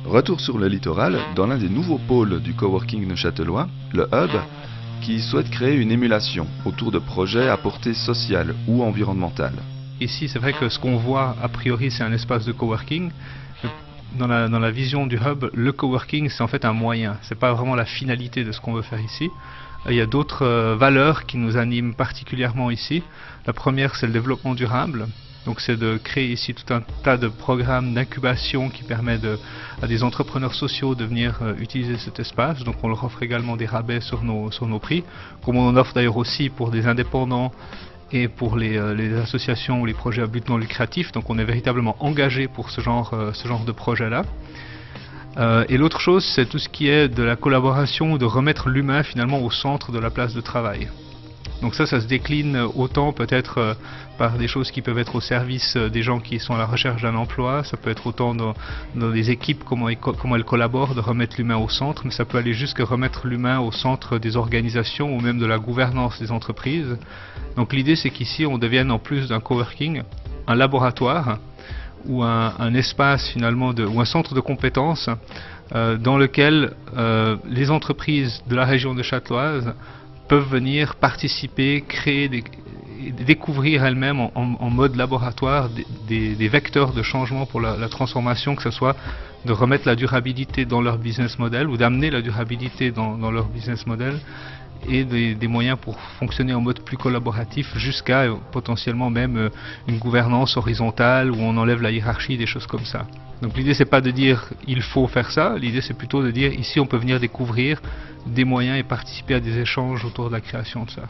Retour sur le littoral, dans l'un des nouveaux pôles du coworking neuchâtelois, le Hub, qui souhaite créer une émulation autour de projets à portée sociale ou environnementale. Ici, c'est vrai que ce qu'on voit, a priori, c'est un espace de coworking. Dans la vision du Hub, le coworking, c'est en fait un moyen. C'est pas vraiment la finalité de ce qu'on veut faire ici. Il y a d'autres valeurs qui nous animent particulièrement ici. La première, c'est le développement durable. Donc c'est de créer ici tout un tas de programmes d'incubation qui permettent à des entrepreneurs sociaux de venir utiliser cet espace. Donc on leur offre également des rabais sur nos prix, comme on en offre d'ailleurs aussi pour des indépendants et pour les associations ou les projets à but non lucratif. Donc on est véritablement engagé pour ce genre de projet-là. Et l'autre chose, c'est tout ce qui est de la collaboration, de remettre l'humain finalement au centre de la place de travail. Donc ça se décline autant peut-être par des choses qui peuvent être au service des gens qui sont à la recherche d'un emploi, ça peut être autant dans des équipes, comment elles collaborent, de remettre l'humain au centre, mais ça peut aller jusqu'à remettre l'humain au centre des organisations ou même de la gouvernance des entreprises. Donc l'idée c'est qu'ici on devienne en plus d'un coworking, un laboratoire ou un espace finalement ou un centre de compétences dans lequel les entreprises de la région neuchâteloise peuvent venir participer, créer, découvrir elles-mêmes en mode laboratoire des vecteurs de changement pour la transformation, que ce soit de remettre la durabilité dans leur business model ou d'amener la durabilité dans leur business model et des moyens pour fonctionner en mode plus collaboratif jusqu'à potentiellement même une gouvernance horizontale où on enlève la hiérarchie, des choses comme ça. Donc l'idée c'est pas de dire il faut faire ça, l'idée c'est plutôt de dire ici on peut venir découvrir des moyens et participer à des échanges autour de la création de ça.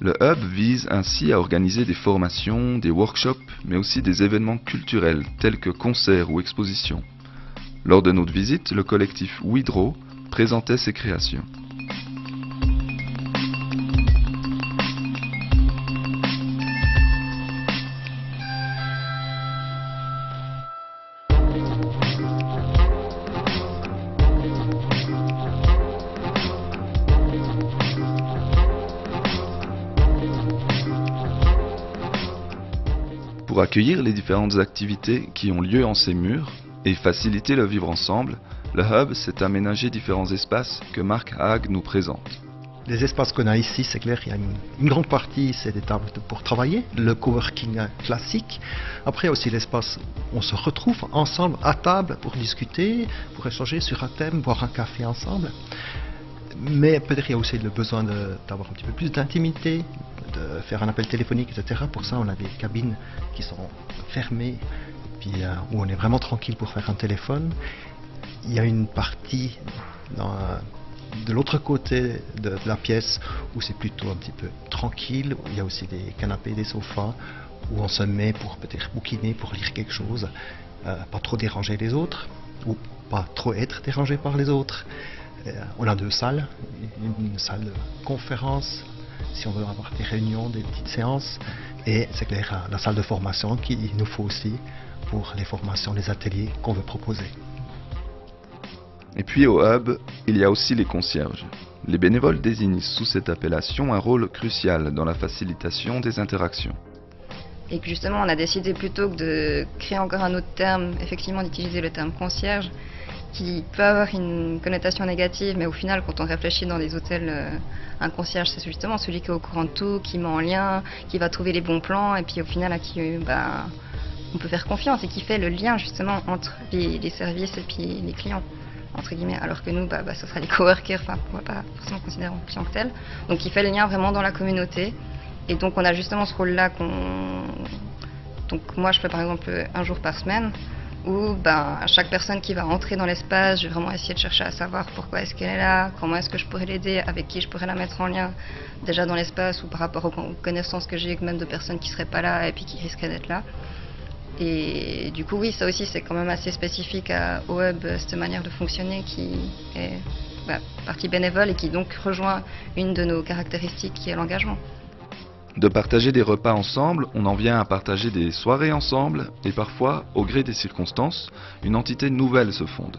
Le Hub vise ainsi à organiser des formations, des workshops, mais aussi des événements culturels tels que concerts ou expositions. Lors de notre visite, le collectif Widro présentait ses créations. Pour accueillir les différentes activités qui ont lieu en ces murs et faciliter le vivre ensemble, le Hub s'est aménagé différents espaces que Marc Haag nous présente. Les espaces qu'on a ici, c'est clair, il y a une grande partie, c'est des tables pour travailler, le coworking classique. Après, il y a aussi l'espace où on se retrouve ensemble à table pour discuter, pour échanger sur un thème, boire un café ensemble. Mais peut-être il y a aussi le besoin d'avoir un petit peu plus d'intimité, de faire un appel téléphonique, etc. Pour ça, on a des cabines qui sont fermées, puis où on est vraiment tranquille pour faire un téléphone. Il y a une partie de l'autre côté de la pièce où c'est plutôt un petit peu tranquille, où il y a aussi des canapés, des sofas, où on se met pour peut-être bouquiner, pour lire quelque chose, pas trop déranger les autres, ou pas trop être dérangé par les autres. On a deux salles, une salle de conférence, si on veut avoir des réunions, des petites séances, et c'est clair, la salle de formation qu'il nous faut aussi pour les formations, les ateliers qu'on veut proposer. Et puis au Hub, il y a aussi les concierges. Les bénévoles désignent sous cette appellation un rôle crucial dans la facilitation des interactions. Et que justement on a décidé plutôt que de créer encore un autre terme, effectivement d'utiliser le terme concierge, qui peut avoir une connotation négative, mais au final quand on réfléchit dans les hôtels, un concierge c'est justement celui qui est au courant de tout, qui met en lien, qui va trouver les bons plans et puis au final à qui on peut faire confiance et qui fait le lien justement entre les services et puis les clients, entre guillemets, alors que nous ce sera les coworkers, enfin on va pas forcément considérer en client que tel, donc il fait le lien vraiment dans la communauté et donc on a justement ce rôle là donc moi je fais par exemple un jour par semaine où à chaque personne qui va entrer dans l'espace, je vais vraiment essayer de chercher à savoir pourquoi est-ce qu'elle est là, comment est-ce que je pourrais l'aider, avec qui je pourrais la mettre en lien déjà dans l'espace ou par rapport aux connaissances que j'ai même de personnes qui seraient pas là et puis qui risqueraient d'être là. Et du coup oui, ça aussi c'est quand même assez spécifique au Hub, cette manière de fonctionner qui est partie bénévole et qui donc rejoint une de nos caractéristiques qui est l'engagement. De partager des repas ensemble, on en vient à partager des soirées ensemble et parfois, au gré des circonstances, une entité nouvelle se fonde.